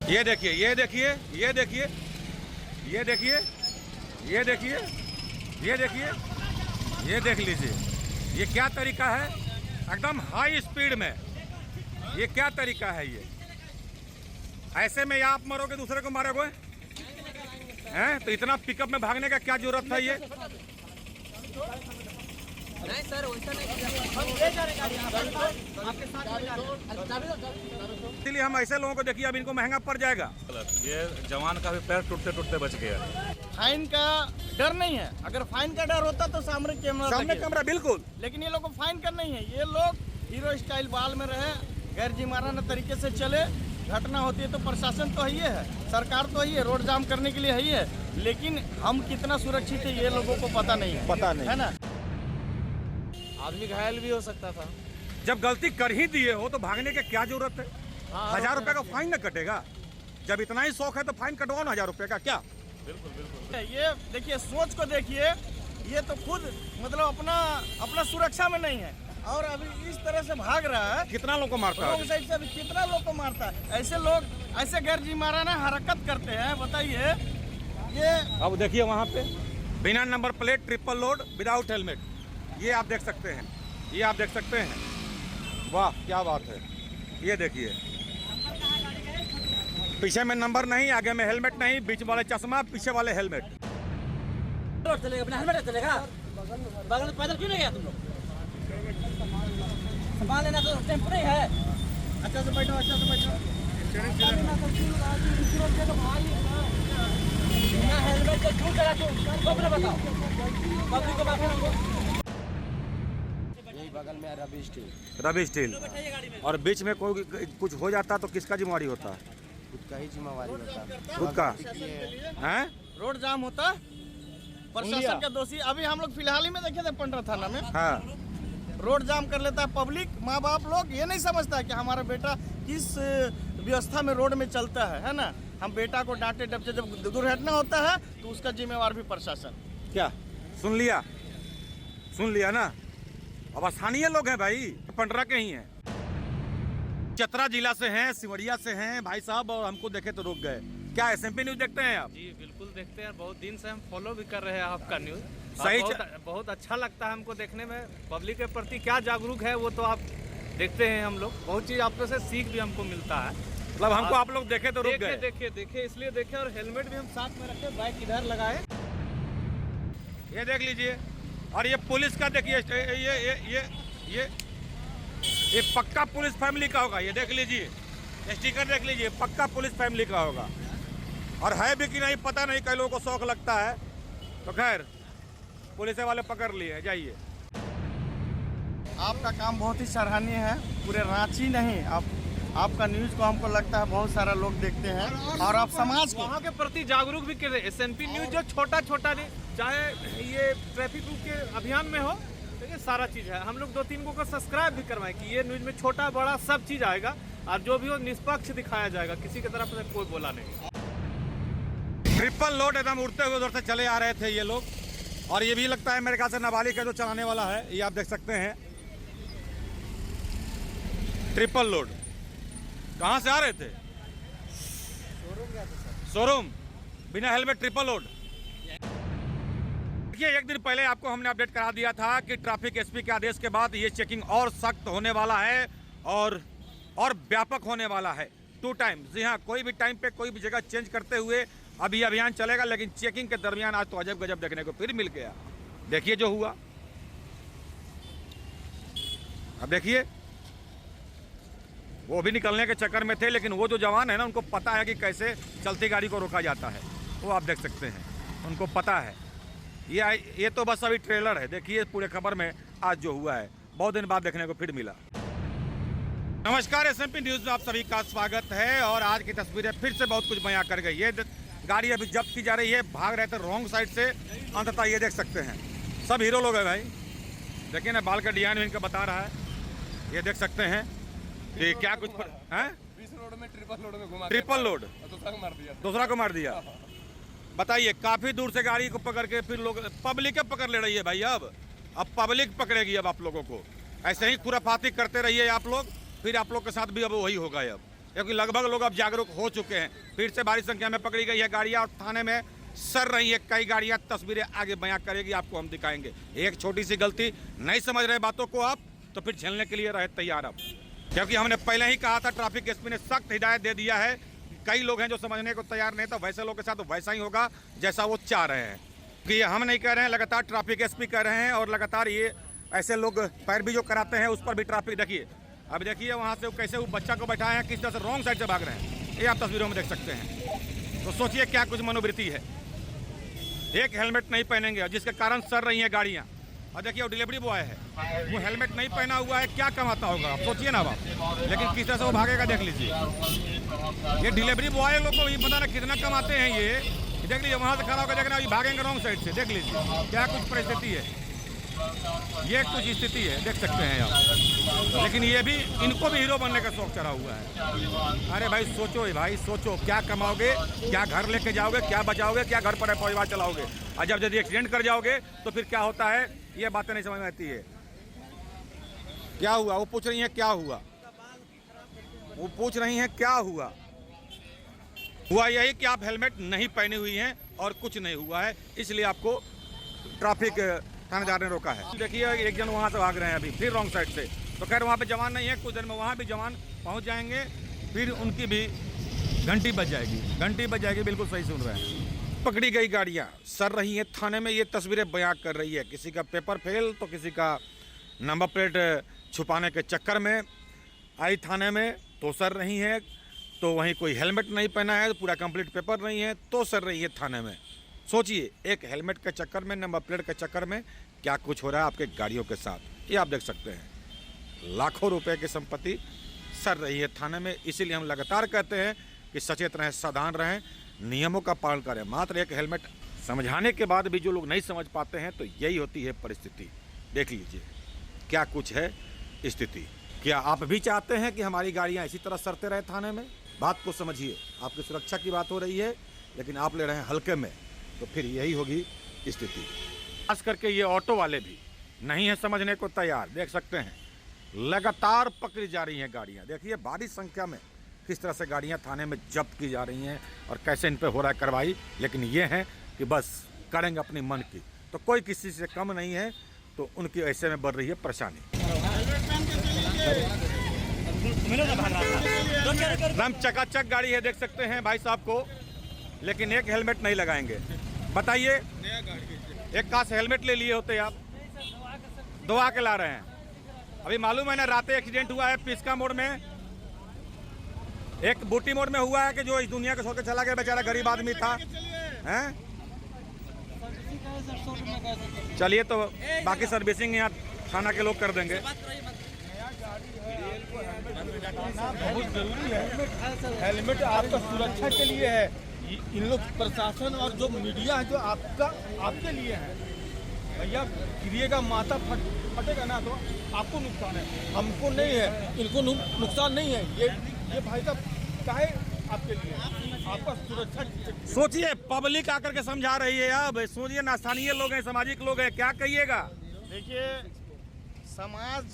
ये देखिए, ये देखिए, ये देखिए, ये देखिए, ये देखिए, ये देखिए, ये देख लीजिए, ये क्या तरीका है एकदम हाई स्पीड में। ये क्या तरीका है ये? ऐसे में या आप मरोगे दूसरे को मारोगे हैं? तो इतना पिकअप में भागने का क्या जरूरत था ये? नहीं सर, वैसा नहीं, हम ले जा रहे हैं आपके साथ में जा रहे हैं। इसलिए हम ऐसे लोगों को देखिए, अब इनको महंगा पड़ जाएगा। ये जवान का भी पैर टूटते टूटते बच गया। फाइन का डर नहीं है। अगर फाइन का डर होता तो सामने कैमरा बिल्कुल, लेकिन ये लोग को फाइन का नहीं है। ये लोग हीरो स्टाइल बाल में रहे, गैर जिम्मेदाराना तरीके से चले। घटना होती है तो प्रशासन तो ही है, सरकार तो ही है, रोड जाम करने के लिए ही है, लेकिन हम कितना सुरक्षित है ये लोगों को पता नहीं है ना। आदमी घायल भी हो सकता था। जब गलती कर ही दिए हो तो भागने की क्या जरूरत है? 1000 रुपए का फाइन न कटेगा? जब इतना ही शौक है तो फाइन कटवाओ ना 1000 रुपए का। क्या बिल्कुल बिल्कुल। ये देखिए, सोच को देखिए, ये तो खुद मतलब अपना सुरक्षा में नहीं है और अभी इस तरह से भाग रहा है। कितना लोग को मारता रोड है? साइड से अभी कितना लोग को मारता है। ऐसे लोग ऐसे गैर जिम्मेदाराना हरकत करते हैं, बताइए। ये अब देखिए वहाँ पे बिना number plate, triple load, without helmet. ये आप देख सकते हैं, ये आप देख सकते हैं। वाह क्या बात है। ये देखिए, पीछे में नंबर नहीं, आगे में हेलमेट नहीं, बीच वाले चश्मा, पीछे वाले हेलमेट। रोड चलेगा, अपना हेलमेट चलेगा। बगल में पैदल क्यों नहीं गया तुम लोग? सामान लेना तो टेम्पो नहीं है। अच्छा से बैठो, अच्छा से बैठो। बिना हेलमेट के क्यों चला तुम? अपना बताओ, पब्लिक को बात बगल में रवि स्टील। रवि स्टील। और बीच में कोई कुछ हो जाता तो किसका जिम्मेवारी होता? खुद का ही जिम्मेवारी होता। खुद का हैं? रोड जाम होता, प्रशासन का दोषी। अभी हम लोग फिलहाल ही में देखे थे पंडरा थाना में। हाँ, रोड जाम कर लेता है पब्लिक, माँ बाप लोग ये नहीं समझता कि हमारा बेटा किस व्यवस्था में रोड में चलता है ना। हम बेटा को डांटे डपटे, जब दुर्घटना होता है तो उसका जिम्मेवार भी प्रशासन। क्या सुन लिया? सुन लिया ना। अब स्थानीय लोग हैं भाई, पंडरा के ही हैं, चतरा जिला से हैं, सिमरिया से हैं भाई साहब, और हमको देखे तो रुक गए। क्या SMP न्यूज देखते हैं आप? जी बिल्कुल देखते हैं, बहुत दिन से हम फॉलो भी कर रहे हैं आपका न्यूज। सही बहुत अच्छा लगता है हमको देखने में। पब्लिक के प्रति क्या जागरूक है वो तो आप देखते हैं। हम लोग बहुत चीज आप लोग से सीख भी हमको मिलता है। मतलब हमको आप लोग देखे तो रुक गए। देखे इसलिए देखे, और हेलमेट भी हम साथ में रखे, बाइक इधर लगाए। ये देख लीजिए, और ये पुलिस का देखिए, ये पक्का पुलिस फैमिली का होगा। ये देख लीजिए, स्टिकर देख लीजिए, पक्का पुलिस फैमिली का होगा। और है भी कि नहीं पता नहीं, कई लोगों को शौक लगता है। तो खैर पुलिस वाले पकड़ लिए, जाइए। आपका काम बहुत ही सराहनीय है, पूरे रांची नहीं, आपका न्यूज को हमको लगता है बहुत सारा लोग देखते हैं, और आप समाज को वहाँ के प्रति जागरूक भी कर रहे हैं। SMP न्यूज जो छोटा छोटा नहीं, चाहे ये ट्रैफिक रूल के अभियान में हो, देखिए सारा चीज़ है। हम लोग 2-3 को सब्सक्राइब भी करवाएं कि ये न्यूज में छोटा बड़ा सब चीज़ आएगा, और जो भी हो निष्पक्ष दिखाया जाएगा, किसी की तरफ से कोई बोला नहीं। ट्रिपल लोड एकदम उड़ते हुए उधर से चले आ रहे थे ये लोग, और ये भी लगता है मेरे ख्याल से नाबालिग है जो चलाने वाला है। ये आप देख सकते हैं, ट्रिपल लोड। कहाँ से आ रहे थे? शोरूम, बिना हेलमेट, ट्रिपल लोड। देखिए, एक दिन पहले आपको हमने अपडेट करा दिया था कि ट्रैफिक SP के आदेश के बाद ये चेकिंग और सख्त होने वाला है और व्यापक होने वाला है। 2 टाइम, जी हाँ, कोई भी टाइम पे कोई भी जगह चेंज करते हुए अभी अभियान चलेगा। लेकिन चेकिंग के दरमियान आज तो अजब गजब देखने को फिर मिल गया। देखिए जो हुआ, अब देखिए, वो भी निकलने के चक्कर में थे, लेकिन वो जो जवान है ना, उनको पता है कि कैसे चलती गाड़ी को रोका जाता है। वो आप देख सकते हैं, उनको पता है। ये तो बस अभी ट्रेलर है। देखिए पूरे खबर में आज जो हुआ है, बहुत दिन बाद देखने को फिर मिला। नमस्कार, SMP न्यूज में आप सभी का स्वागत है। और आज की तस्वीरें फिर से बहुत कुछ बयां कर गई। ये गाड़ी अभी जब्त की जा रही है, भाग रहे थे रॉन्ग साइड से, अंततः ये देख सकते हैं सब हीरो लोग हैं भाई। देखिए ना, बाल का डिजाइन इनका बता रहा है, ये देख सकते हैं। ये क्या कुछ है? 20 रोड में ट्रिपल लोड में घुमा, ट्रिपल लोड, दूसरा को मार दिया। बताइए, काफी दूर से गाड़ी को पकड़ के फिर लोग, पब्लिक पकड़ ले रही है भाई। अब पब्लिक पकड़ेगी अब आप लोगों को। ऐसे ही खुराफाती करते रहिए आप लोग, फिर आप लोग के साथ भी अब वही होगा। अब क्योंकि लगभग लोग अब जागरूक हो चुके हैं। फिर से भारी संख्या में पकड़ी गई है गाड़ियाँ और थाने में सर रही है कई गाड़ियाँ। तस्वीरें आगे बयां करेगी, आपको हम दिखाएंगे। एक छोटी सी गलती, नहीं समझ रहे बातों को आप, तो फिर झेलने के लिए रहे तैयार अब, क्योंकि हमने पहले ही कहा था, ट्रैफिक एसपी ने सख्त हिदायत दे दिया है। कई लोग हैं जो समझने को तैयार नहीं, तो वैसे लोग के साथ वैसा ही होगा जैसा वो चाह रहे हैं। कि हम नहीं कह रहे हैं, लगातार ट्रैफिक एसपी कह रहे हैं, और लगातार ये ऐसे लोग पैरवी जो कराते हैं उस पर भी ट्रैफिक। देखिए अब देखिए वहाँ से कैसे वो बच्चा को बैठाए हैं, किस तरह से रॉन्ग साइड से भाग रहे हैं, ये आप तस्वीरों में देख सकते हैं। तो सोचिए क्या कुछ मनोवृत्ति है। एक हेलमेट नहीं पहनेंगे जिसके कारण सर रही हैं गाड़ियाँ। और देखिए वो डिलीवरी बॉय है, वो हेलमेट नहीं पहना हुआ है, क्या कमाता होगा आप सोचिए ना बाप। लेकिन किस तरह से वो भागेगा देख लीजिए। ये डिलीवरी बॉय लोग को ये पता ना कितना कमाते हैं ये। देख लीजिए वहाँ से खड़ा होकर देखना, अभी भागेंगे रॉन्ग साइड से। देख लीजिए क्या कुछ परिस्थिति है, ये कुछ स्थिति है, देख सकते हैं आप। लेकिन ये भी, इनको भी हीरो बनने का शौक चढ़ा हुआ है। अरे भाई सोचो भाई, सोचो क्या कमाओगे, क्या घर लेके जाओगे, क्या बचाओगे, क्या घर पर परिवार चलाओगे। और जब यदि एक्सीडेंट कर जाओगे तो फिर क्या होता है, ये बातें नहीं समझ में आती है। क्या हुआ, वो पूछ रही हैं क्या हुआ, वो पूछ रही हैं क्या हुआ। हुआ यही कि आप हेलमेट नहीं पहनी हुई हैं और कुछ नहीं हुआ है, इसलिए आपको ट्रैफिक थानेदार ने रोका है। देखिए एक जन वहाँ से भाग रहे हैं अभी फिर रॉन्ग साइड से। तो खैर वहाँ पे जवान नहीं है, कुछ देर में वहाँ भी जवान पहुँच जाएंगे, फिर उनकी भी घंटी बज जाएगी, घंटी बज जाएगी। बिल्कुल सही सुन रहे हैं। पकड़ी गई गाड़ियाँ सर रही हैं थाने में, ये तस्वीरें बयां कर रही है। किसी का पेपर फेल तो किसी का नंबर प्लेट छुपाने के चक्कर में आई थाने में तो सर रही है, तो वहीं कोई हेलमेट नहीं पहना है, पूरा कंप्लीट पेपर नहीं है तो सर रही है थाने में। सोचिए एक हेलमेट के चक्कर में, नंबर प्लेट के चक्कर में क्या कुछ हो रहा है आपके गाड़ियों के साथ, ये आप देख सकते हैं। लाखों रुपए की संपत्ति सर रही है थाने में। इसीलिए हम लगातार कहते हैं कि सचेत रहें, सावधान रहें, नियमों का पालन करें। मात्र एक हेलमेट समझाने के बाद भी जो लोग नहीं समझ पाते हैं, तो यही होती है परिस्थिति। देख लीजिए क्या कुछ है स्थिति। क्या आप भी चाहते हैं कि हमारी गाड़ियाँ इसी तरह सरते रहे थाने में? बात को समझिए, आपकी सुरक्षा की बात हो रही है, लेकिन आप ले रहे हैं हल्के में, तो फिर यही होगी स्थिति। खास करके ये ऑटो वाले भी नहीं है समझने को तैयार। देख सकते हैं लगातार पकड़ी जा रही हैं गाड़ियाँ। देखिए भारी संख्या में किस तरह से गाड़ियाँ थाने में जब्त की जा रही हैं और कैसे इन पर हो रहा है कार्रवाई। लेकिन ये है कि बस करेंगे अपनी मन की, तो कोई किसी से कम नहीं है, तो उनकी ऐसे में बढ़ रही है परेशानी। एकदम चकाचक गाड़ी है, देख सकते हैं भाई साहब को, लेकिन एक हेलमेट नहीं लगाएंगे। बताइए, एक काश हेलमेट ले लिए होते आप। दवा के ला रहे हैं। अभी मालूम है ना, रात एक्सीडेंट हुआ है पिस्का मोड़ में, एक बूटी मोड़ में हुआ है कि जो इस दुनिया को छोड़ के चला गया, बेचारा गरीब आदमी था। हैं? चलिए तो बाकी सर्विसिंग यहाँ थाना के लोग कर देंगे। बहुत जरूरी है। हेलमेट आपका सुरक्षा के लिए है। इन लोग प्रशासन और जो मीडिया है जो आपके लिए है। भैया गिरिएगा, माथा फटेगा ना तो आपको नुकसान है, हमको नहीं है, इनको नुकसान नहीं है। ये भाई साहब चाहे आपके लिए, आपका सुरक्षा। सोचिए पब्लिक आकर के समझा रही है। अब सोचिए ना, स्थानीय लोग हैं, सामाजिक लोग हैं, क्या कहिएगा। देखिए समाज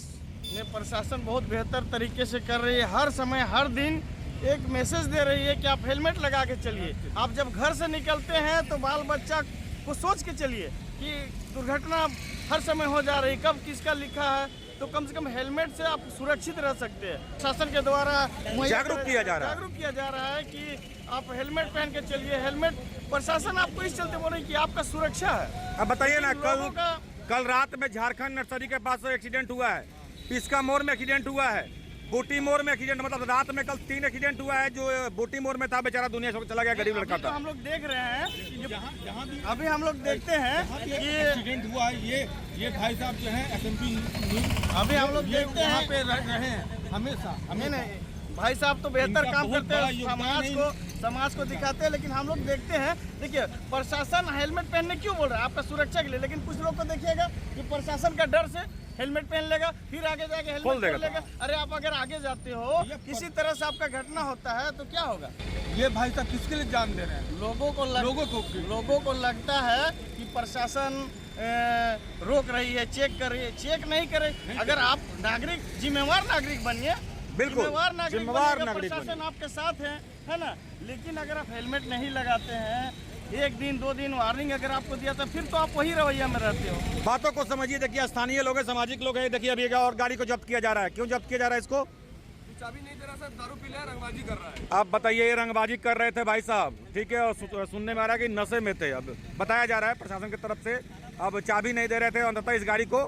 में प्रशासन बहुत बेहतर तरीके से कर रही है। हर समय हर दिन एक मैसेज दे रही है कि आप हेलमेट लगा के चलिए। आप जब घर से निकलते हैं तो बाल बच्चा को सोच के चलिए कि दुर्घटना हर समय हो जा रही, कब किसका लिखा है, तो कम से कम हेलमेट से आप सुरक्षित रह सकते हैं। शासन के द्वारा जागरूक किया जा रहा है कि आप हेलमेट पहन के चलिए। हेलमेट प्रशासन आपको इस चलते बोल रही है कि आपका सुरक्षा है। अब बताइए ना, कल रात में झारखंड नर्सरी के पास एक्सीडेंट हुआ है, पिस्का मोड़ में एक्सीडेंट हुआ है, बूटी मोड़ में एक्सीडेंट, मतलब रात में कल 3 एक्सीडेंट हुआ है। जो बूटी मोड़ में था बेचारा दुनिया से चला गया, गरीब लड़का था। हम लोग देख रहे हैं, अभी हम लोग देखते हैं कि एक्सीडेंट हुआ है। ये भाई साहब जो है एसएमपी, अभी हम लोग देखते हैं यहाँ पे रहे हैं हमेशा। हमें नहीं, भाई साहब तो बेहतर काम करते हैं, समाज को दिखाते हैं, लेकिन हम लोग देखते हैं। देखिए प्रशासन हेलमेट पहनने क्यों बोल रहा है? आपका सुरक्षा के लिए। लेकिन कुछ लोग को देखिएगा कि प्रशासन का डर से हेलमेट पहन लेगा, फिर आगे जाके हेलमेट पहन लेगा। अरे आप अगर आगे जाते हो, किसी तरह से आपका घटना होता है तो क्या होगा? ये भाई साहब किसके लिए जान दे रहे हैं? लोगों को लगता है कि प्रशासन रोक रही है, चेक कर रही है। चेक नहीं करे। अगर आप नागरिक, जिम्मेवार नागरिक बनिए, बिल्कुल, जिम्मेवार नागरिक जिम्मेवार बनिएगा, नागरिक प्रशासन बनिए। आपके साथ है ना। लेकिन अगर आप हेलमेट नहीं लगाते हैं, 1 दिन 2 दिन वार्निंग अगर आपको दिया था, फिर तो आप वही रवैया में रहते हो। बातों को समझिए। देखिए स्थानीय लोग हैं, सामाजिक लोग हैं। देखिए अभी और गाड़ी को जब्त किया जा रहा है। क्यों जब्त किया जा रहा है इसको? चाबी नहीं दे रहा सर, दारू पी रहा है, रंगबाजी कर रहा है। आप बताइए, ये रंगबाजी कर रहे थे भाई साहब, ठीक है, और सुनने में आ रहा है कि नशे में थे। अब बताया जा रहा है प्रशासन की तरफ से, अब चाबी नहीं दे रहे थे अंततः इस गाड़ी को,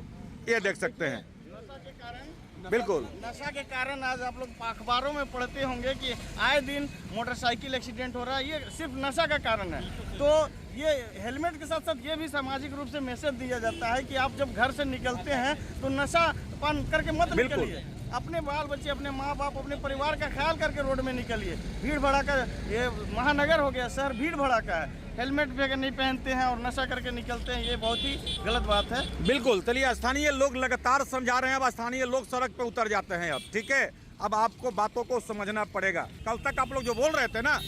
ये देख सकते हैं। नशा के कारण, बिल्कुल नशा के कारण आज आप लोग अखबारों में पढ़ते होंगे कि आए दिन मोटरसाइकिल एक्सीडेंट हो रहा है। ये सिर्फ नशा का कारण है। तो ये हेलमेट के साथ साथ ये भी सामाजिक रूप से मैसेज दिया जाता है कि आप जब घर से निकलते हैं तो नशा पान करके मत बिल्कुल। निकलिए। अपने बाल बच्चे, अपने माँ बाप, अपने परिवार का ख्याल करके रोड में निकलिए। भीड़ भड़ाका, ये महानगर हो गया, शहर भीड़ भड़ाका है। हेलमेट भी अगर नहीं पहनते हैं और नशा करके निकलते हैं, ये बहुत ही गलत बात है। बिल्कुल। चलिए, स्थानीय लोग लगातार समझा रहे हैं, अब स्थानीय लोग सड़क पे उतर जाते हैं अब, ठीक है। अब आपको बातों को समझना पड़ेगा। कल तक आप लोग जो बोल रहे थे ना,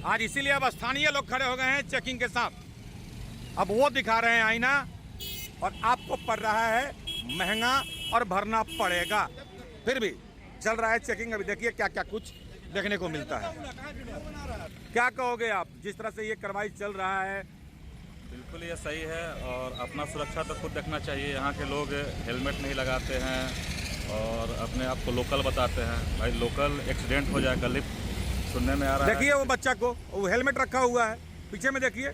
आज इसीलिए अब स्थानीय लोग खड़े हो गए हैं चेकिंग के साथ। अब वो दिखा रहे हैं आईना, और आपको पड़ रहा है महंगा और भरना पड़ेगा। फिर भी चल रहा है चेकिंग। अभी देखिए क्या क्या कुछ देखने को मिलता है। क्या कहोगे आप, जिस तरह से ये कार्रवाई चल रहा है? बिल्कुल ये सही है, और अपना सुरक्षा तो खुद देखना चाहिए। यहाँ के लोग हेलमेट नहीं लगाते हैं और अपने आप को लोकल बताते हैं। भाई लोकल एक्सीडेंट हो जाए, कल सुनने में आ रहा है। देखिए वो बच्चा को, वो हेलमेट रखा हुआ है पीछे में, देखिए।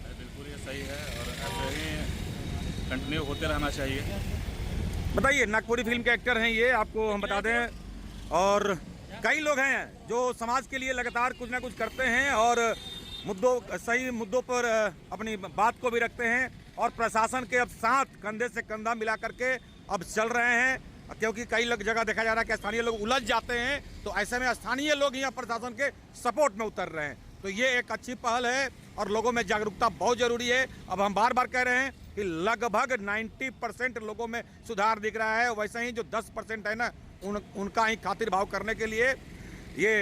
बिल्कुल ये सही है, और ऐसे ही कंटिन्यू होते रहना चाहिए। बताइए, नागपुरी फिल्म के एक्टर हैं ये, आपको हम बता दें। और कई लोग हैं जो समाज के लिए लगातार कुछ ना कुछ करते हैं और सही मुद्दों पर अपनी बात को भी रखते हैं, और प्रशासन के अब साथ कंधे से कंधा मिला करके अब चल रहे हैं। क्योंकि कई लोग जगह देखा जा रहा है कि स्थानीय लोग उलझ जाते हैं, तो ऐसे में स्थानीय लोग यहाँ प्रशासन के सपोर्ट में उतर रहे हैं। तो ये एक अच्छी पहल है और लोगों में जागरूकता बहुत जरूरी है। अब हम बार बार कह रहे हैं कि लगभग 90% लोगों में सुधार दिख रहा है। वैसे ही जो 10% है ना, उनका ही खातिर भाव करने के लिए ये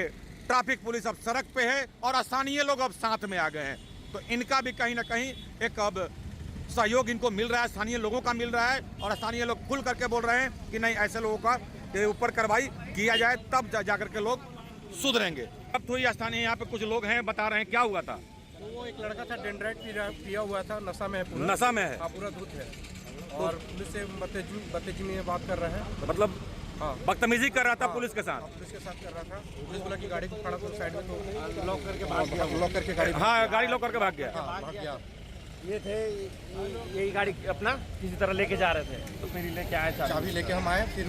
ट्रैफिक पुलिस अब सड़क पे है और स्थानीय लोग अब साथ में आ गए हैं। तो इनका भी कहीं ना कहीं एक अब सहयोग इनको मिल रहा है, स्थानीय लोगों का मिल रहा है, और स्थानीय लोग खुल करके बोल रहे हैं कि नहीं, ऐसे लोगों का के ऊपर कार्रवाई किया जाए, तब जाकर के लोग सुधरेंगे। अब तो ये स्थानीय यहाँ पे कुछ लोग हैं, बता रहे हैं क्या हुआ था। वो एक लड़का था, डेंड्राइट पिया हुआ था, नशा में है पूरा। नशा में है? हाँ, पूरा धूत है, और पुलिस से बदतमीजी में बात कर रहे हैं। मतलब हाँ, बदतमीजी कर रहा था पुलिस के साथ? पुलिस के साथ कर रहा था। पुलिस बोला कि गाड़ी को खड़ा करो साइड में, तो लॉक करके भाग गया। लॉक करके गाड़ी, हाँ, गाड़ी लॉक करके भाग गया। भाग गया। ये थे, यही गाड़ी अपना किसी तरह लेके जा रहे थे, तो फिर लेके आए चाबी लेके हम आए, फिर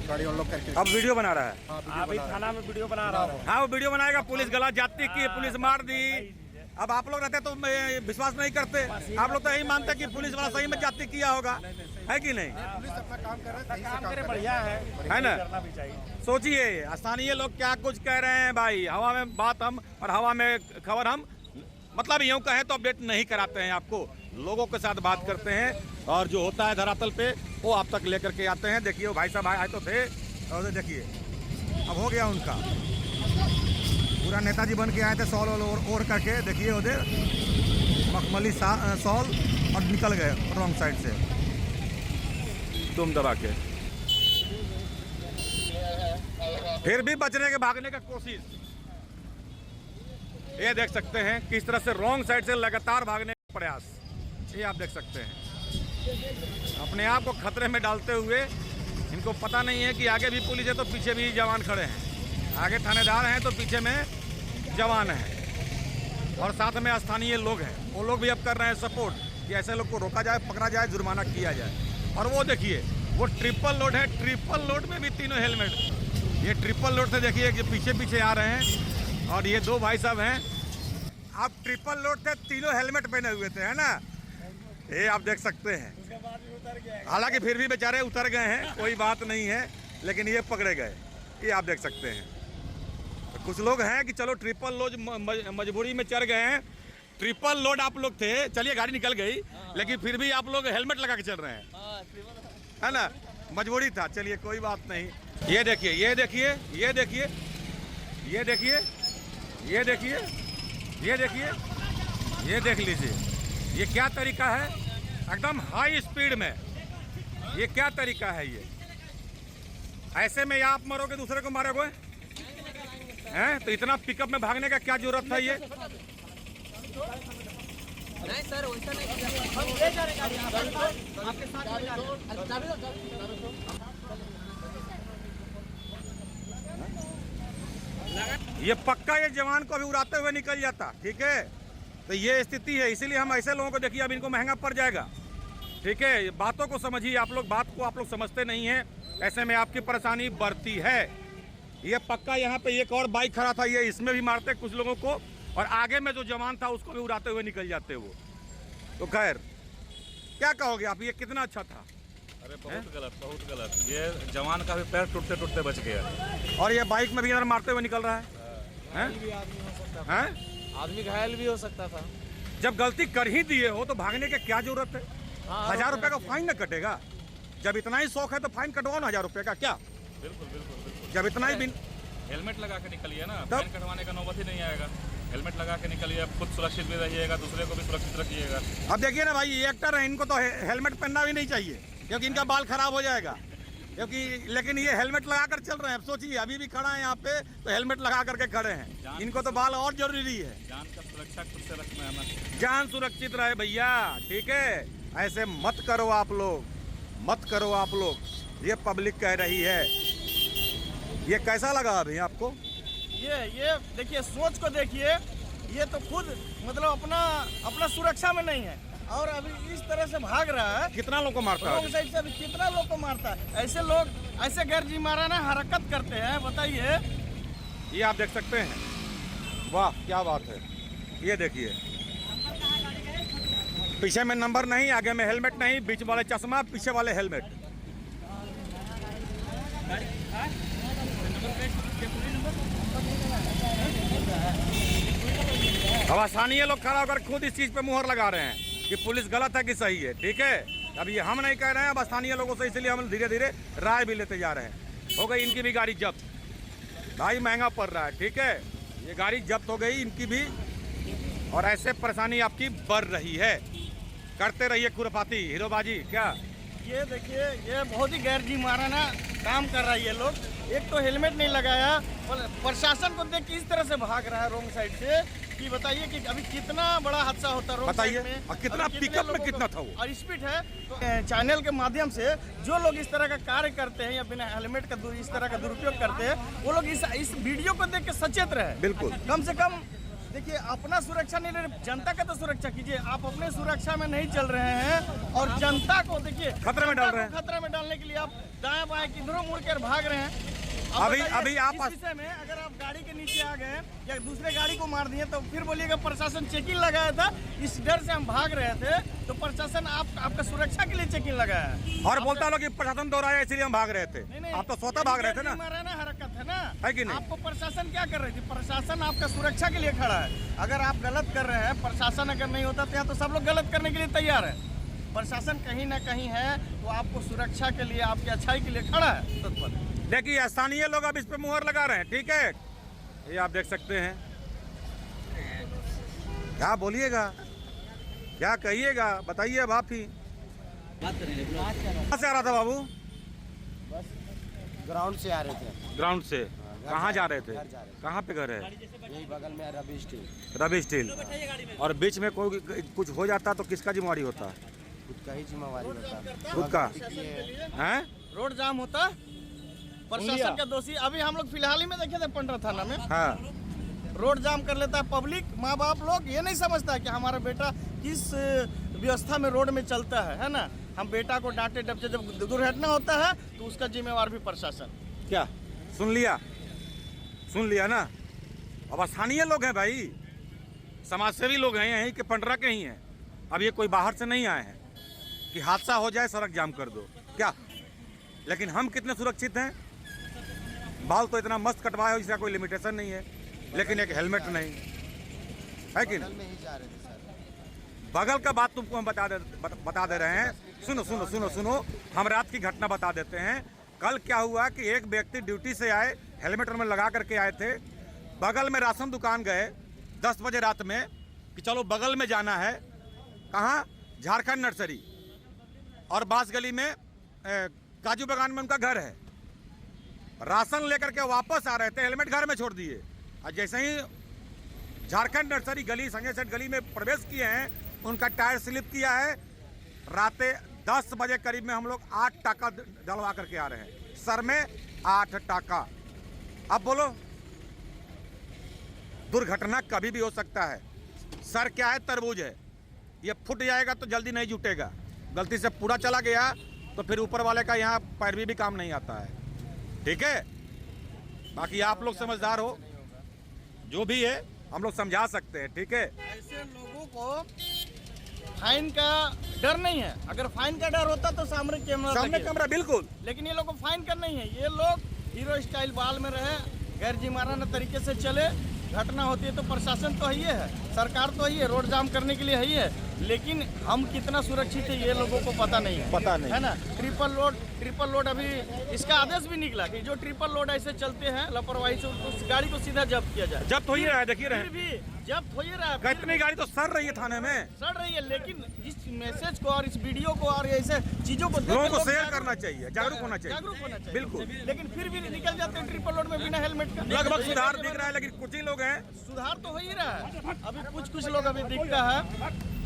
गाड़ी अनलॉक करके। अब वीडियो बना रहा है। हाँ, अभी थाना में वीडियो बना रहा हूँ। हाँ, वो वीडियो बनाएगा। पुलिस गलत जाती की, पुलिस मार दी। अब आप लोग रहते तो विश्वास नहीं करते, आप लोग तो यही मानते कि पुलिस वाला सही में जाती किया होगा, है कि नहीं? पुलिस अपना काम कर रहा है, काम करे बढ़िया है ना? करना भी चाहिए। सोचिए स्थानीय लोग क्या कुछ कह रहे हैं भाई। हवा में बात हम, और हवा में खबर हम, मतलब यूँ कहें तो अपडेट नहीं कराते हैं आपको, लोगों के साथ बात करते हैं, और जो होता है धरातल पे वो आप तक लेकर के आते हैं। देखिए वो भाई साहब आए तो थे, और देखिए अब हो गया उनका, पूरा नेताजी बन के आए थे, सॉल ओढ़ करके। देखिए उधर मखमली सॉल, और निकल गए रॉन्ग साइड से तुम दबा के। फिर भी बचने के, भागने का कोशिश। ये देख सकते हैं किस तरह से रॉन्ग साइड से लगातार भागने का प्रयास, ये आप देख सकते हैं। अपने आप को खतरे में डालते हुए, इनको पता नहीं है कि आगे भी पुलिस है तो पीछे भी जवान खड़े हैं, आगे थानेदार हैं तो पीछे में जवान हैं, और साथ में स्थानीय लोग हैं। वो लोग भी अब कर रहे हैं सपोर्ट कि ऐसे लोग को रोका जाए, पकड़ा जाए, जुर्माना किया जाए। और वो देखिए वो ट्रिपल लोड है, ट्रिपल लोड में भी तीनों हेलमेट। ये ट्रिपल लोड से देखिए कि पीछे पीछे आ रहे हैं, और ये दो भाई साहब हैं। आप ट्रिपल लोड थे, तीनों हेलमेट पहने हुए थे, है ना? ये आप देख सकते हैं। हालांकि फिर भी बेचारे उतर गए हैं, कोई बात नहीं है, लेकिन ये पकड़े गए, ये आप देख सकते हैं। तो कुछ लोग हैं कि चलो ट्रिपल लोड मजबूरी में चढ़ गए हैं। ट्रिपल लोड आप लोग थे, चलिए गाड़ी निकल गई, लेकिन फिर भी आप लोग हेलमेट लगा के चल रहे हैं, है ना? मजबूरी था, चलिए कोई बात नहीं। ये देखिए, ये देखिए, ये देखिए, ये देखिए, ये देखिए, ये देखिए, ये देख लीजिए, ये क्या तरीका है, एकदम हाई स्पीड में। ये क्या तरीका है ये? ऐसे में या आप मरोगे दूसरे को मारोगे हैं? तो इतना पिकअप में भागने का क्या जरूरत था ये? नहीं सर वैसा नहीं किया। हम ले जा रहे गाड़ी आपके साथ में जा रहे हैं। चाबी दो। ये पक्का ये जवान को अभी उड़ाते हुए निकल जाता। ठीक है, तो ये स्थिति है, इसीलिए हम ऐसे लोगों को देखिए अब इनको महंगा पड़ जाएगा। ठीक है, ये बातों को समझिए आप लोग, बात को आप लोग समझते नहीं हैं, ऐसे में आपकी परेशानी बढ़ती है। ये पक्का यहाँ पे एक और बाइक खड़ा था, ये इसमें भी मारते कुछ लोगों को, और आगे में जो जवान था उसको भी उड़ाते हुए निकल जाते वो। तो खैर क्या कहोगे आप, ये कितना अच्छा था? अरे बहुत गलत, बहुत गलत। ये जवान का भी पैर टूटते टूटते बच गया। और ये बाइक में भी इधर मारते हुए निकल रहा है, आदमी घायल भी हो सकता था। जब गलती कर ही दिए हो तो भागने की क्या जरूरत है? 1000 रुपए का फाइन न कटेगा? जब इतना ही शौक है तो फाइन कटवाओ ना 1000 रुपए का। क्या बिल्कुल बिल्कुल बिल्कुल। जब इतना ही हेलमेट लगा के निकलिए ना, तब फाइन कटवाने का नौबत ही नहीं आएगा। हेलमेट लगा के निकलिए, खुद सुरक्षित भी रहिएगा, दूसरे को भी सुरक्षित रखिएगा। अब देखिए ना भाई, ये एक्टर है, इनको तो हेलमेट पहनना भी नहीं चाहिए क्योंकि इनका बाल खराब हो जाएगा, क्योंकि लेकिन ये हेलमेट लगा कर चल रहे हैं। अब सोचिए अभी भी खड़ा है यहाँ पे तो हेलमेट लगा करके खड़े हैं, इनको तो बाल और जरूरी है। जान का सुरक्षा खुद से रखना है ना, जान सुरक्षित रहे भैया। ठीक है, ऐसे मत करो आप लोग, मत करो आप लोग, ये पब्लिक कह रही है। ये कैसा लगा अभी आपको? ये देखिए, सोच को देखिए, ये तो खुद मतलब अपना सुरक्षा में नहीं है और अभी इस तरह से भाग रहा है। कितना लोग को मारता रोड है? साइड से अभी कितना लोग को मारता है। ऐसे लोग ऐसे गैरजिम्मेदाराना हरकत करते हैं, बताइए। ये आप देख सकते हैं, वाह क्या बात है। ये देखिए, पीछे में नंबर नहीं, आगे में हेलमेट नहीं, बीच वाले चश्मा, पीछे वाले हेलमेट। अब स्थानीय लोग खड़ा होकर खुद इस चीज पे मुहर लगा रहे हैं कि पुलिस गलत है कि सही है। ठीक है, अब ये हम नहीं कह रहे हैं, अब स्थानीय लोगों से, इसलिए हम धीरे धीरे राय भी लेते जा रहे हैं। हो गई इनकी भी गाड़ी जब्त, भाई महंगा पड़ रहा है। ठीक है, ये गाड़ी जब्त हो गई इनकी भी, और ऐसे परेशानी आपकी बढ़ रही है। करते रहिए खुरपाती, हीरोबाजी। क्या ये देखिए, ये बहुत ही गैरजिम्मेदाराना काम कर रहा है ये लोग। एक तो हेलमेट नहीं लगाया और प्रशासन को देख के इस तरह से भाग रहा है रोंग साइड से कि बताइए कि अभी कितना बड़ा हादसा होता है रोंग साइड बताइए, में। और कितना अभी कितने पिकअप में लोगों कितना को- था वो? और स्पीड है तो चैनल के माध्यम से जो लोग इस तरह का कार्य करते हैं या बिना हेलमेट का इस तरह का दुरुपयोग करते हैं, वो लोग इस वीडियो को देख के सचेत रहे। बिल्कुल। कम से कम देखिए, अपना सुरक्षा नहीं ले रहे, जनता का तो सुरक्षा कीजिए। आप अपने सुरक्षा में नहीं चल रहे हैं और जनता को देखिए खतरे में डाल रहे हैं। खतरे में डालने के लिए आप दाएं बाएं किधरों मुड़ कर भाग रहे हैं। अब अभी- बताइए, अभी आप- इस विषय में अगर आप गाड़ी के नीचे आ गए या दूसरे गाड़ी को मार दिए तो फिर बोलिएगा प्रशासन चेकिंग लगाया था, इस डर से हम भाग रहे थे, तो प्रशासन आपका सुरक्षा के लिए चेकिंग लगाया है। और बोलता लोग कि प्रशासन दोहराया इसलिए हम भाग रहे थे। नहीं, आप तो स्वतः भाग रहे थे ना, गैरजिम्मेदाराना हरकत है ना, है कि नहीं? आपको प्रशासन क्या कर रही थी? प्रशासन आपका सुरक्षा के लिए खड़ा है। अगर आप गलत कर रहे हैं, प्रशासन अगर नहीं होता तो यहाँ तो सब लोग गलत करने के लिए तैयार है। प्रशासन कहीं ना कहीं है तो आपको सुरक्षा के लिए, आपकी अच्छाई के लिए खड़ा है तत्पर। देखिए स्थानीय लोग अब इस पे मुहर लगा रहे हैं। ठीक है, ये आप देख सकते हैं। क्या बोलिएगा, क्या कहिएगा, बताइए अब आप ही। कहाँ से आ रहा था बाबू? ग्राउंड से आ रहे थे। ग्राउंड से कहाँ जा रहे थे? घर जा रहे थे। कहाँ पे घर है? यही बगल में रवि स्टील। रवि स्टील। और बीच में कोई कुछ हो जाता तो किसका जिम्मेवारी होता है? खुद का ही जिम्मेवारी होता है। खुद का हैं? रोड जाम होता, प्रशासन का दोषी। अभी हम लोग फिलहाल ही में देखे थे पंडरा थाना में, हाँ, रोड जाम कर लेता है पब्लिक। माँ बाप लोग ये नहीं समझता है कि हमारा बेटा किस व्यवस्था में रोड में चलता है ना। हम बेटा को डांटे डपटे, जब दुर्घटना होता है तो उसका जिम्मेवार भी प्रशासन। क्या सुन लिया? सुन लिया ना। अब स्थानीय लोग हैं भाई, समाजसेवी लोग हैं, यहीं के पंडरा के ही हैं। अब ये कोई बाहर से नहीं आए हैं कि हादसा हो जाए सड़क जाम कर दो। क्या लेकिन हम कितने सुरक्षित हैं? बाल तो इतना मस्त कटवाए हो, इसका कोई लिमिटेशन नहीं है, लेकिन एक हेलमेट नहीं है कि बगल नहीं? में ही जा रहे थे सर। बगल का बात तुमको हम बता दे रहे हैं। सुनो सुनो सुनो सुनो, हम रात की घटना बता देते हैं। कल क्या हुआ कि एक व्यक्ति ड्यूटी से आए, हेलमेट में लगा करके आए थे, बगल में राशन दुकान गए 10 बजे रात में कि चलो बगल में जाना है। कहाँ? झारखंड नर्सरी और बांस गली में काजू बागान में उनका घर है। राशन लेकर के वापस आ रहे थे, हेलमेट घर में छोड़ दिए। और जैसे ही झारखंड नर्सरी गली, संजय सेठ गली में प्रवेश किए हैं, उनका टायर स्लिप किया है। रात 10 बजे करीब में हम लोग 8 टाका डलवा करके आ रहे हैं, सर में 8 टाका। अब बोलो, दुर्घटना कभी भी हो सकता है। सर क्या है, तरबूज है, ये फूट जाएगा तो जल्दी नहीं जुटेगा। गलती से पूरा चला गया तो फिर ऊपर वाले का यहाँ पैरवी भी काम नहीं आता है। ठीक है, बाकी आप लोग समझदार हो, जो भी है हम लोग समझा सकते हैं। ठीक है, ऐसे लोगों को फाइन का डर नहीं है। अगर फाइन का डर होता तो सामने कैमरा बिल्कुल, लेकिन ये लोग को फाइन का नहीं है। ये लोग हीरो स्टाइल बाल में रहे, गैर जिम्मेदाराना तरीके से चले। घटना होती है तो प्रशासन तो ही है, सरकार तो ही है, रोड जाम करने के लिए ही है। लेकिन हम कितना सुरक्षित है ये लोगों को पता नहीं है, है ना। ट्रिपल लोड अभी इसका आदेश भी निकला कि जो ट्रिपल लोड ऐसे चलते हैं लापरवाही से, उस गाड़ी को सीधा जब्त किया जाए। जब्त हो ही रहा है, देखिए रहे फिर भी जब्त हो ही रहा है, इतनी गाड़ी तो सड़ रही है थाने में, सड़ रही है। लेकिन इस मैसेज को और इस वीडियो को और ऐसे चीजों को लोगों को शेयर करना चाहिए, जागरूक होना चाहिए, जागरूक होना चाहिए बिल्कुल। लेकिन फिर भी निकल जाते हैं ट्रिपल लोड में बिना हेलमेट का। लगभग सुधार दिख रहा है, लेकिन कुछ ही लोग हैं। सुधार तो हो ही रहा है, अभी कुछ लोग अभी दिखता है।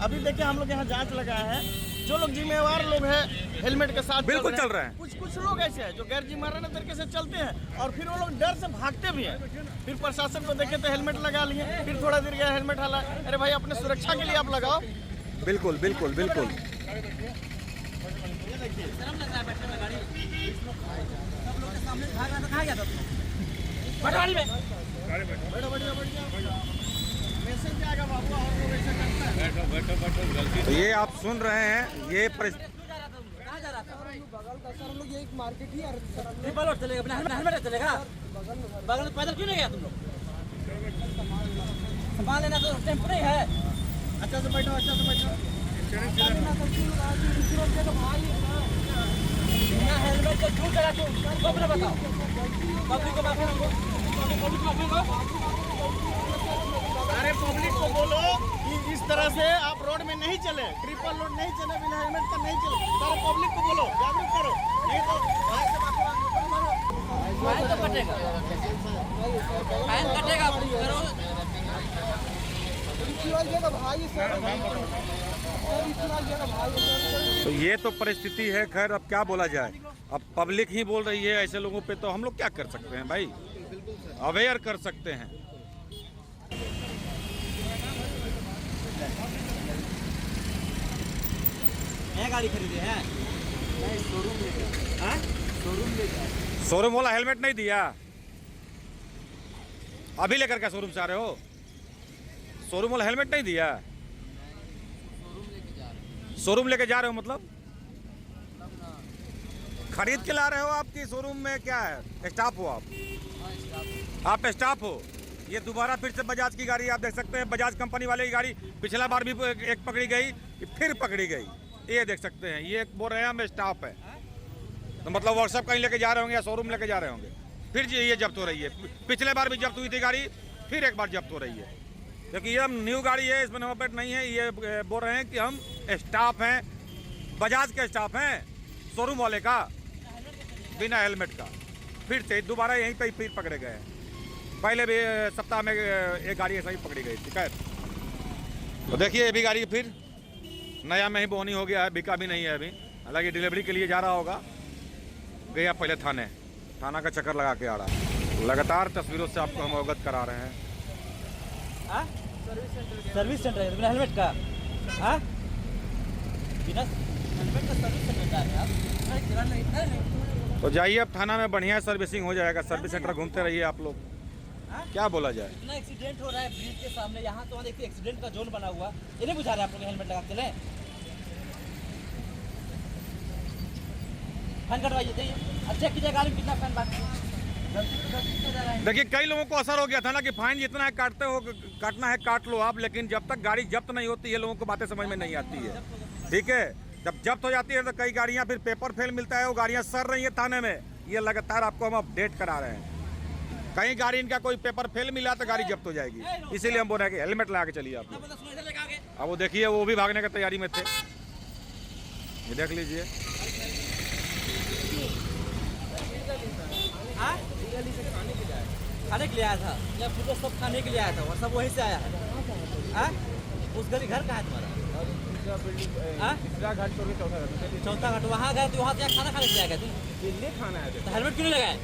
अभी देखिए हम लोग यहाँ जांच लगाए हैं, जो लोग जिम्मेवार लोग हैं हेलमेट के साथ बिल्कुल चल रहे हैं। कुछ लोग ऐसे हैं जो गैर जिम्मेदाराना तरीके से चलते हैं और फिर वो लोग डर से भागते भी हैं। फिर प्रशासन को देखे तो हेलमेट लगा लिए, फिर थोड़ा देर गया हेलमेट हला। अरे भाई, अपने सुरक्षा के लिए आप लगाओ। बिल्कुल बिल्कुल बिल्कुल। शर्म लग रहा है बैठने में गाड़ी, सब लोग के सामने भाग रहा था, कहाँ गया था तुम? बैठो गाड़ी में, बैठो, बढ़िया मैसेज जाएगा बाबू, और लोग ऐसा करता है। तो ये आप सुन रहे हैं, ये कहाँ जा रहा था? बगल का सर, हम लोग ये मार्केट ही ट्रिपल लोड चलेगा, बिना हेलमेट चलेगा? बगल में पैदल क्यों नहीं गया तुम लोग? सामान लेना तो टेम्पो नहीं है। अच्छा से बैठो, अच्छा से बैठो। बिना हेलमेट के क्यों चला तुम? अपने बताओ, पब्लिक को माफी मांगो, पब्लिक माफी मांगो। अरे पब्लिक को बोलो कि इस तरह से आप रोड में नहीं चले, ट्रिपल लोड नहीं चले, बिना हेलमेट का नहीं चले। सारे पब्लिक को बोलो, जागरूक करो, नहीं तो फाइन तो कटेगा, फाइन कटेगा। तो ये तो परिस्थिति है। खैर, अब क्या बोला जाए, अब पब्लिक ही बोल रही है ऐसे लोगों पे, तो हम लोग क्या कर सकते हैं भाई, अवेयर कर सकते हैं। नया गाड़ी खरीदे हैं? नहीं, शोरूम लेके। हाँ, शोरूम लेके। शोरूम वाला हेलमेट नहीं दिया, अभी लेकर क्या शोरूम से आ रहे हो? शोरूम वाला हेलमेट नहीं दिया, शोरूम लेके जा रहे हो मतलब खरीद के ला रहे हो? आपकी शोरूम में क्या है, स्टाफ हो आप स्टाफ हो। ये दोबारा फिर से बजाज की गाड़ी आप देख सकते हैं, बजाज कंपनी वाले की गाड़ी पिछला बार भी एक पकड़ी गई, फिर पकड़ी गई, ये देख सकते हैं। ये बोल रहे हैं हम स्टाफ है, तो मतलब वर्कशॉप कहीं लेके जा रहे होंगे या शोरूम लेके जा रहे होंगे। फिर ये जब्त हो रही है, पिछले बार भी जब्त हुई थी गाड़ी, फिर एक बार जब्त हो रही है, क्योंकि ये हम न्यू गाड़ी है, इसमें नंबर प्लेट नहीं है। ये बोल रहे हैं कि हम स्टाफ हैं, बजाज के स्टाफ हैं, शोरूम वाले का, बिना हेलमेट का। फिर से दोबारा यहीं पे फिर पकड़े गए हैं। पहले भी सप्ताह में एक गाड़ी ऐसा ही पकड़ी गई, शिकायत। तो देखिए ये भी गाड़ी फिर नया में ही बोनी हो गया है, बिका भी नहीं है अभी, हालांकि डिलीवरी के लिए जा रहा होगा। गया पहले थाना का चक्कर लगा के आ रहा है। लगातार तस्वीरों से आपको हम अवगत करा रहे हैं। सर्विस सेंटर है बिना हेलमेट का? हाँ, बिना हेलमेट का सर्विस सेंटर है। तो जाइए अब थाना में, बढ़िया सर्विसिंग हो जाएगा। सर्विस सेंटर घूमते रहिए आप लोग, क्या बोला जाए। इतना एक्सीडेंट हो रहा है ब्रिज के सामने, यहाँ तो देखिए एक्सीडेंट का जोन बना हुआ, ये नहीं बुझा रहे आप लोग हेलमेट लगा के चले। फाइन कटवाइए, देखिए अब चेक कीजिए गाड़ी में कितना फाइन बाकी है। देखिए कई लोगों को असर हो गया था ना कि फाइन जितना है काटना है काट लो आप, लेकिन जब तक गाड़ी जब्त नहीं होती है लोगों को बातें समझ में नहीं आती है। ठीक है, जब जब्त हो जाती है तो कई गाड़ियां फिर पेपर फेल मिलता है, वो गाड़ियां सड़ रही है थाने में। ये लगातार आपको हम अपडेट करा रहे हैं। कहीं गाड़ी इनका कोई पेपर फेल मिला तो गाड़ी जब्त हो जाएगी, इसीलिए हम बोल रहे हैं कि हेलमेट लगा के चलिए आप लोग। अब वो देखिए वो भी भागने की तैयारी में थे, ये देख लीजिए। हाँ? खाने के लिए आया था या फिर सब खाने के लिए आया था और सब वहीं से आया है हाँ? उस गली घर कहाँ है तुम्हारा? हाँ? तीसरा घाट छोड़ के चौथा घाट चौथा घाट वहाँ गए तो वहाँ से खाना खाने के लिए आ गए थे दिल्ली खाना है तो हेलमेट क्यों नहीं लगाए?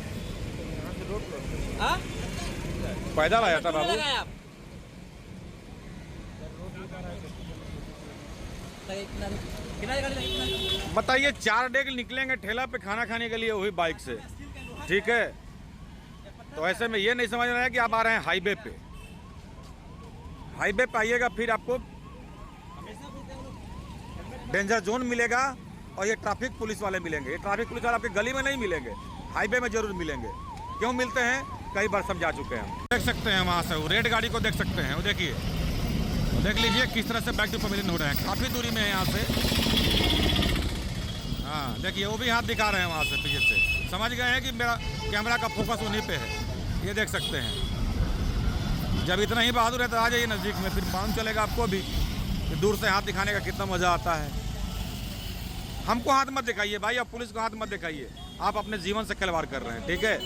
यहाँ से रोड पर हाँ? पैदल आया था क्यों नहीं बाबू। लगाए आप? किनारे गाड़ी लगी, किनारे। बताइए 4 डेग निकलेंगे ठेला पे खाना खाने के लिए वही बाइक से, ठीक है? तो ऐसे में ये नहीं समझ रहा है कि आप आ रहे हैं हाईवे पे। हाईवे पे आइएगा फिर आपको डेंजर जोन मिलेगा और ये ट्रैफिक पुलिस वाले मिलेंगे। ये ट्रैफिक पुलिस वाले आपके गली में नहीं मिलेंगे, हाईवे में जरूर मिलेंगे। क्यों मिलते हैं कई बार समझा चुके हैं हम। देख सकते हैं वहाँ से वो रेड गाड़ी को देख सकते हैं, वो देखिए, देख लीजिए किस तरह से बैक टू पवेलियन हो रहे हैं। काफ़ी दूरी में है यहाँ से। हाँ देखिए वो भी हाथ दिखा रहे हैं वहाँ से पीछे से। समझ गए हैं कि मेरा कैमरा का फोकस उन्हीं पे है, ये देख सकते हैं। जब इतना ही बहादुर है तो आ जाइए नज़दीक में, फिर मालूम चलेगा आपको भी कि दूर से हाथ दिखाने का कितना मज़ा आता है। हमको हाथ मत दिखाइए भाई, आप पुलिस को हाथ मत दिखाइए। आप अपने जीवन से खिलवाड़ कर रहे हैं, ठीक है?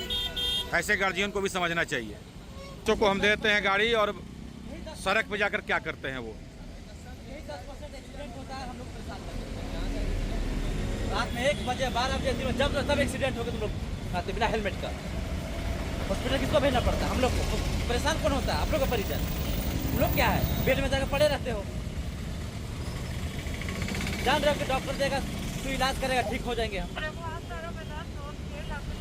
ऐसे गार्जियन को भी समझना चाहिए। बच्चों को हम देते हैं गाड़ी और सड़क पे जाकर क्या करते हैं वो। यही 10% एक्सीडेंट होता है, हम लोग परेशान करते हैं। रात में 1 बजे 12 बजे दिन में जब तब एक्सीडेंट हो गए तुम लोग खाते बिना हेलमेट का। हॉस्पिटल किसको भेजना पड़ता है? हम लोग को। परेशान कौन होता है? आप लोग का परिजन। हम लोग क्या है, बेड में जाकर पड़े रहते हो। जान रहे हो कि डॉक्टर देगा तो इलाज करेगा, ठीक हो जाएंगे हम।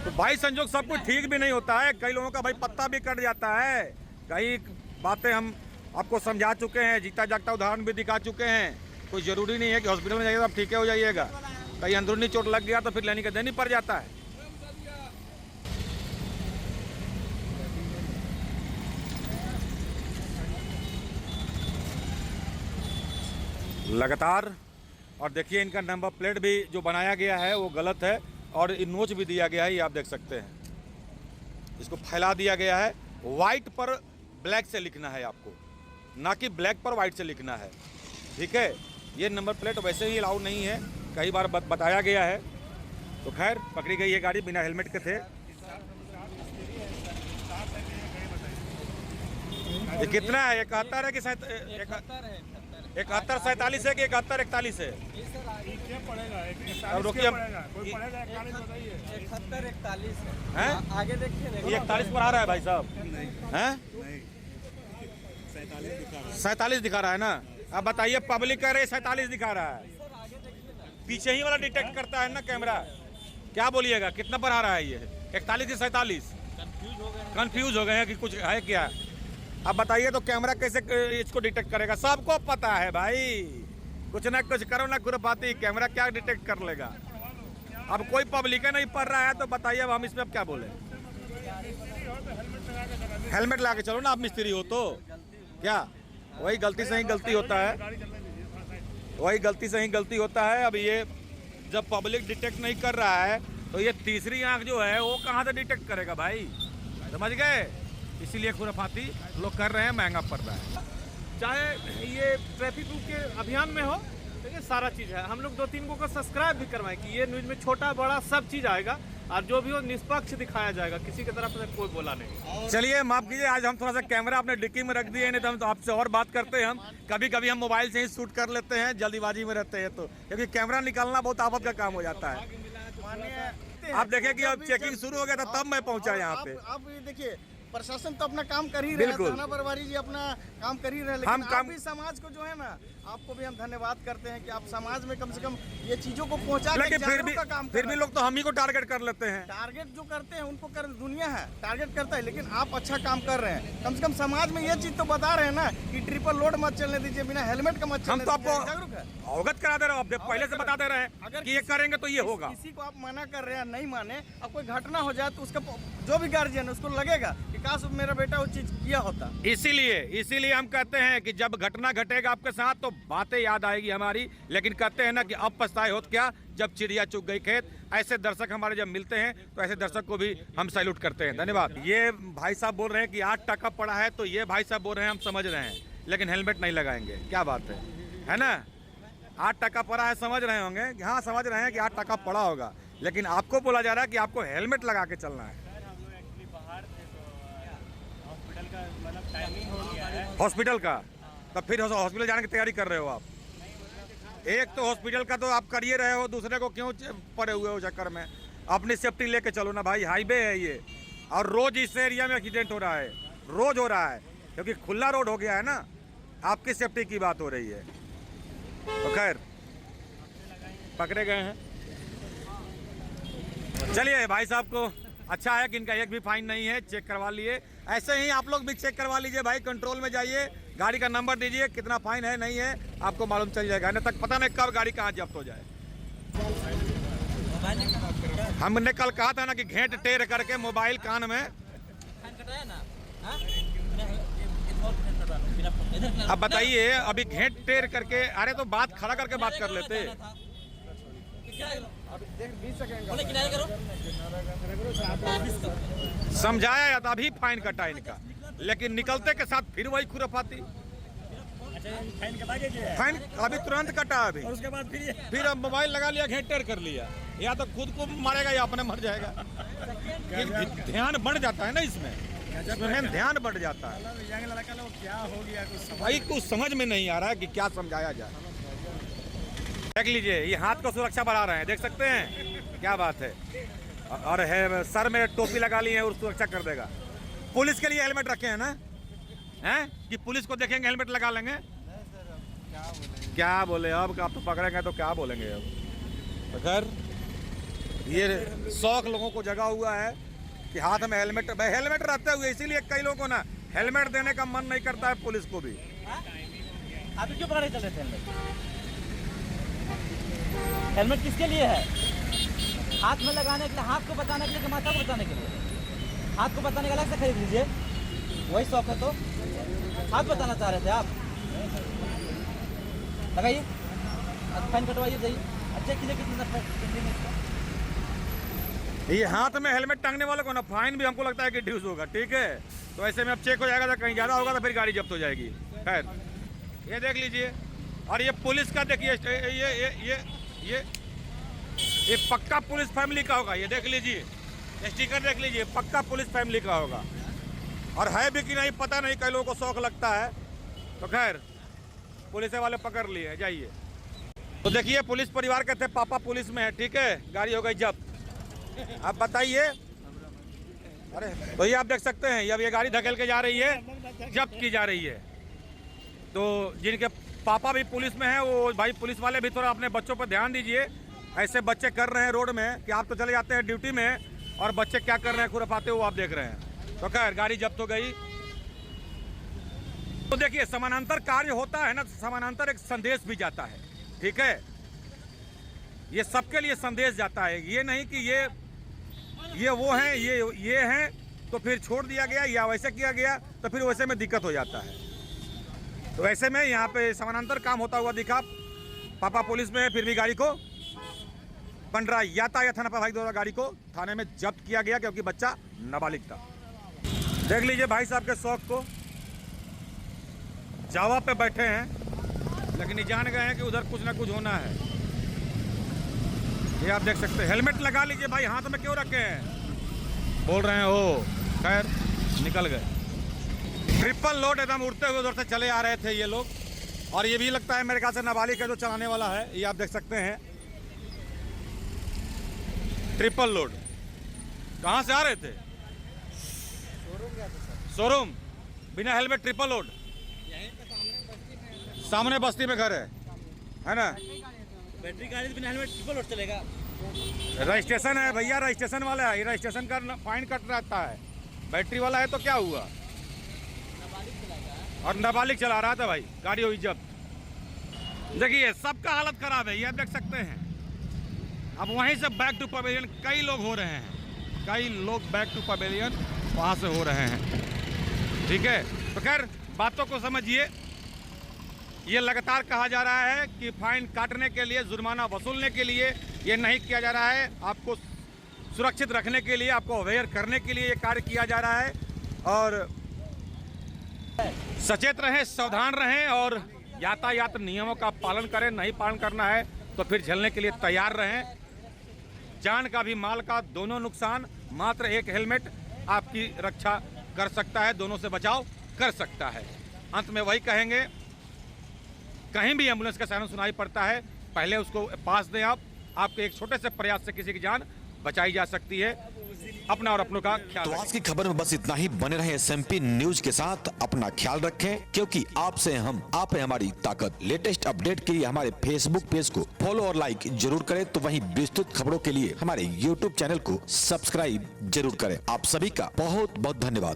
तो भाई संजोग सब कुछ ठीक भी नहीं होता है। कई लोगों का भाई पत्ता भी कट जाता है। कई बातें हम आपको समझा चुके हैं, जीता जागता उदाहरण भी दिखा चुके हैं। कोई ज़रूरी नहीं है कि हॉस्पिटल में जाइए तो आप ठीक हो जाइएगा। कहीं अंदरूनी चोट लग गया तो फिर लेने का देनी पड़ जाता है। लगातार। और देखिए इनका नंबर प्लेट भी जो बनाया गया है वो गलत है और नोच भी दिया गया है, ये आप देख सकते हैं। इसको फैला दिया गया है। वाइट पर ब्लैक से लिखना है आपको, ना कि ब्लैक पर वाइट से लिखना है, ठीक है? ये नंबर प्लेट वैसे ही अलाउ नहीं है, कई बार बताया गया है। तो खैर पकड़ी गई ये गाड़ी बिना हेलमेट के थे। ये कितना है? 71 है कि 71 47 है कि 71 41 है? अब रुकिए, 71 41 हैं? आगे देखिए। ये 41 पर आ रहा है भाई साहब, हैं? 47 दिखा रहा है ना। अब बताइए, पब्लिक कह रही है 47 दिखा रहा है, पीछे ही वाला डिटेक्ट करता है ना कैमरा। क्या बोलिएगा, कितना पर आ रहा है ये? 41 से 47? कंफ्यूज हो गए हैं कि कुछ है क्या। अब बताइए तो कैमरा कैसे इसको डिटेक्ट करेगा? सबको पता है भाई, कुछ ना कुछ करो ना खुरपाती, कैमरा क्या डिटेक्ट कर लेगा। अब कोई पब्लिक नहीं पढ़ रहा है तो बताइए अब हम इसमें अब क्या बोले। हेलमेट लगा के चलो ना, आप मिस्त्री हो तो क्या? वही गलती से ही गलती होता है, वही गलती से ही गलती होता है। अब ये जब पब्लिक डिटेक्ट नहीं कर रहा है तो ये तीसरी आंख जो है वो कहाँ से डिटेक्ट करेगा भाई, समझ गए? इसीलिए खुराफाती लोग कर रहे हैं, महंगा पड़ रहा है। चाहे ये ट्रैफिक रूल के अभियान में हो, देखिए सारा चीज़ है। हम लोग 2-3 को सब्सक्राइब भी करवाएं कि ये न्यूज़ में छोटा बड़ा सब चीज़ आएगा और जो भी हो निष्पक्ष दिखाया जाएगा, किसी की तरफ से कोई बोला नहीं। चलिए माफ कीजिए, आज हम थोड़ा सा कैमरा अपने डिक्की में रख दिए, नहीं तो हम तो आपसे और बात करते हैं। हम कभी कभी हम मोबाइल से ही शूट कर लेते हैं, जल्दीबाजी में रहते हैं तो, क्योंकि कैमरा निकालना बहुत आफत का काम हो जाता है। आप देखें कि अब चेकिंग शुरू हो गया था तब मैं पहुंचा यहाँ पे। अब ये देखिए, प्रशासन तो अपना काम कर ही रहा है, थाना प्रभारी जी अपना काम कर ही रहे हैं, लेकिन आप भी समाज को जो है ना, आपको भी हम धन्यवाद करते हैं कि आप समाज में कम से कम ये चीजों को पहुंचा के जागरूक का काम फिर भी लोग तो हम ही को टारगेट कर लेते हैं। टारगेट जो करते हैं उनको कर दुनिया है टारगेट करता है, लेकिन आप अच्छा काम कर रहे हैं। कम से कम समाज में ये चीज तो बता रहे हैं ना कि ट्रिपल लोड मत चलने दीजिए, बिना हेलमेट का मत चलने हम तो दीजिए। आपको जागरूक है, अवगत करा दे रहे हो, पहले से बता दे रहे हैं कि ये करेंगे तो ये होगा। किसी को आप मना कर रहे हैं, नहीं माने, अब कोई घटना हो जाए तो उसका जो भी गार्जियन है उसको लगेगा कि काश मेरा बेटा वो चीज किया होता। इसीलिए हम कहते हैं कि जब घटना घटेगा आपके साथ तो बातें याद आएगी हमारी, लेकिन कहते हैं ना कि अब पछताए होत क्या जब चिड़िया चुग गई खेत। ऐसे दर्शक हमारे जब मिलते हैं तो ऐसे दर्शक को भी हम सैल्यूट करते हैं। धन्यवाद। ये भाई साहब बोल रहे हैं कि 8 टका पड़ा है, तो ये भाई साहब बोल रहे हैं हम समझ रहे हैं, लेकिन हेलमेट नहीं लगाएंगे। क्या बात है ना? 8 टका पड़ा है, समझ रहे होंगे, हाँ समझ रहे हैं कि 8 टका पड़ा होगा, लेकिन आपको बोला जा रहा है कि आपको हेलमेट लगा के चलना है। मतलब टाइमिंग हो गया है। हॉस्पिटल का? तब फिर हॉस्पिटल जाने की तैयारी कर रहे हो आप? एक तो हॉस्पिटल का तो आप कर ही रहे हो, दूसरे को क्यों पड़े हुए हो चक्कर में? अपनी सेफ्टी लेके चलो ना भाई, हाईवे है ये, और रोज इस एरिया में एक्सीडेंट हो रहा है, रोज हो रहा है, क्योंकि खुला रोड हो गया है ना। आपकी सेफ्टी की बात हो रही है। तो खैर पकड़े गए हैं। चलिए भाई साहब को अच्छा है कि इनका एक भी फाइन नहीं है, चेक करवा लिए। ऐसे ही आप लोग भी चेक करवा लीजिए भाई, कंट्रोल में जाइए, गाड़ी का नंबर दीजिए, कितना फाइन है नहीं है आपको मालूम चल जाएगा। नहीं तक पता नहीं कब गाड़ी कहाँ जब्त हो जाए। हमने कल कहा था ना कि घेंट टेर करके मोबाइल कान में। फाइन कटाया ना? अब बताइए, अभी घेंट टेर करके, अरे तो बात खड़ा करके बात कर लेते। किनारे करो। समझाया या अभी फाइन कटा इनका, लेकिन निकलते के साथ फिर वही खुरपाती। फाइन अभी तुरंत कटा, अभी उसके बाद फिर अब मोबाइल लगा लिया, घेंट टेर कर लिया। या तो खुद को मारेगा या अपने मर जाएगा। ध्यान बढ़ जाता है ना इसमें ध्यान बढ़ जाता है क्या हो गया भाई, कुछ समझ में नहीं आ रहा है कि क्या समझाया जाए। देख लीजिए, ये हाथ को सुरक्षा बढ़ा रहे हैं, देख सकते हैं क्या बात है। और है सर में टोपी लगा ली है और सुरक्षा कर देगा। पुलिस के लिए हेलमेट रखे हैं ना, हैं कि पुलिस को देखेंगे हेलमेट लगा लेंगे? क्या बोले अब, आप तो पकड़ेंगे तो क्या बोलेंगे अब। तो खैर ये शौक लोगों को जगा हुआ है कि हाथ में हेलमेट रहते हुए, इसीलिए कई लोगों को ना हेलमेट देने का मन नहीं करता है पुलिस को भी। आप क्यों पकड़े चल रहे थे? हेलमेट किसके लिए है? हाथ में लगाने के लिए, हाथ को बताने के लिए, माथा को बताने के लिए? हाथ को बताने का अलग से खरीद लीजिए, वही शौक है। तो हाथ बताना चाह रहे थे आप? लगाइए, फाइन कटवाइए, जाइए, अच्छा कीजिए कितना। ये हाथ में हेलमेट टांगने वाले को ना फाइन भी हमको लगता है कि ड्यूज होगा, ठीक है। तो ऐसे में अब चेक हो जाएगा, तो कहीं ज़्यादा होगा तो फिर गाड़ी जब्त हो जाएगी। खैर ये देख लीजिए, और ये पुलिस का देखिए, ये पक्का पुलिस फैमिली का होगा। ये देख लीजिए, स्टिकर देख लीजिए, पक्का पुलिस फैमिली का होगा। और है भी कि नहीं पता नहीं, कई लोगों को शौक लगता है। तो खैर पुलिस वाले पकड़ लिए, जाइए। तो देखिए, पुलिस परिवार के थे, पापा पुलिस में है, ठीक है, गाड़ी हो गई जब्त। आप बताइए, अरे तो ये आप देख सकते हैं, अब ये गाड़ी धकेल के जा रही है, जब्त की जा रही है। तो जिनके पापा भी पुलिस में हैं, वो भाई पुलिस वाले भी थोड़ा अपने बच्चों पर ध्यान दीजिए। ऐसे बच्चे कर रहे हैं रोड में कि आप तो चले जाते हैं ड्यूटी में, और बच्चे क्या कर रहे हैं खुरपाते वो आप देख रहे हैं। तो खैर गाड़ी जब्त हो गई। तो देखिए, समानांतर कार्य होता है ना, समानांतर एक संदेश भी जाता है, ठीक है। ये सबके लिए संदेश जाता है, ये नहीं कि ये वो हैं, ये हैं तो फिर छोड़ दिया गया, या वैसे किया गया तो फिर वैसे में दिक्कत हो जाता है। तो ऐसे में यहाँ पे समानांतर काम होता हुआ दिखा। पापा पुलिस में है, फिर भी गाड़ी को पंडरा यातायात थाना प्रभारी द्वारा गाड़ी को थाने में जब्त किया गया, क्योंकि बच्चा नाबालिग था। देख लीजिए भाई साहब के शौक को, जावा पे बैठे हैं, लेकिन ये जान गए हैं कि उधर कुछ ना कुछ होना है। ये आप देख सकते हैं, हेलमेट लगा लीजिए भाई, हाथ में क्यों रखे हैं बोल रहे हैं हो। खैर निकल गए। ट्रिपल लोड एकदम उड़ते हुए उधर से चले आ रहे थे ये लोग, और ये भी लगता है मेरे ख्याल से नाबालिग है जो चलाने वाला है। ये आप देख सकते हैं, ट्रिपल लोड। कहाँ से आ रहे थे? शोरूम, बिना हेलमेट ट्रिपल लोड। सामने बस्ती में घर है ना। बैटरी गाड़ी बिना हेलमेट ट्रिपल लोड चलेगा? रजिस्ट्रेशन है भैया, रजिस्ट्रेशन वाला है, ये रजिस्ट्रेशन का फाइन कट रहता है। बैटरी वाला है तो क्या हुआ, और नाबालिग चला रहा था भाई, गाड़ी हुई जब्त। देखिए सबका हालत खराब है, ये आप देख सकते हैं। अब वहीं से बैक टू पवेलियन कई लोग हो रहे हैं, कई लोग बैक टू पवेलियन वहाँ से हो रहे हैं, ठीक है। तो खैर बातों को समझिए, ये लगातार कहा जा रहा है कि फाइन काटने के लिए, जुर्माना वसूलने के लिए ये नहीं किया जा रहा है, आपको सुरक्षित रखने के लिए, आपको अवेयर करने के लिए ये कार्य किया जा रहा है। और सचेत रहें, सावधान रहें, और यातायात नियमों का पालन करें। नहीं पालन करना है तो फिर झेलने के लिए तैयार रहें। जान का भी माल का दोनों नुकसान, मात्र एक हेलमेट आपकी रक्षा कर सकता है, दोनों से बचाव कर सकता है। अंत में वही कहेंगे, कहीं भी एम्बुलेंस का सायरन सुनाई पड़ता है, पहले उसको पास दें। आपके एक छोटे से प्रयास से किसी की जान बचाई जा सकती है। अपना और अपनों का ख्याल तो रखें। आज की खबर में बस इतना ही। बने रहे SMP न्यूज के साथ, अपना ख्याल रखें, क्योंकि आपसे हम, आप है हमारी ताकत। लेटेस्ट अपडेट के लिए हमारे फेसबुक पेज को फॉलो और लाइक जरूर करें, तो वहीं विस्तृत खबरों के लिए हमारे YouTube चैनल को सब्सक्राइब जरूर करें। आप सभी का बहुत बहुत धन्यवाद।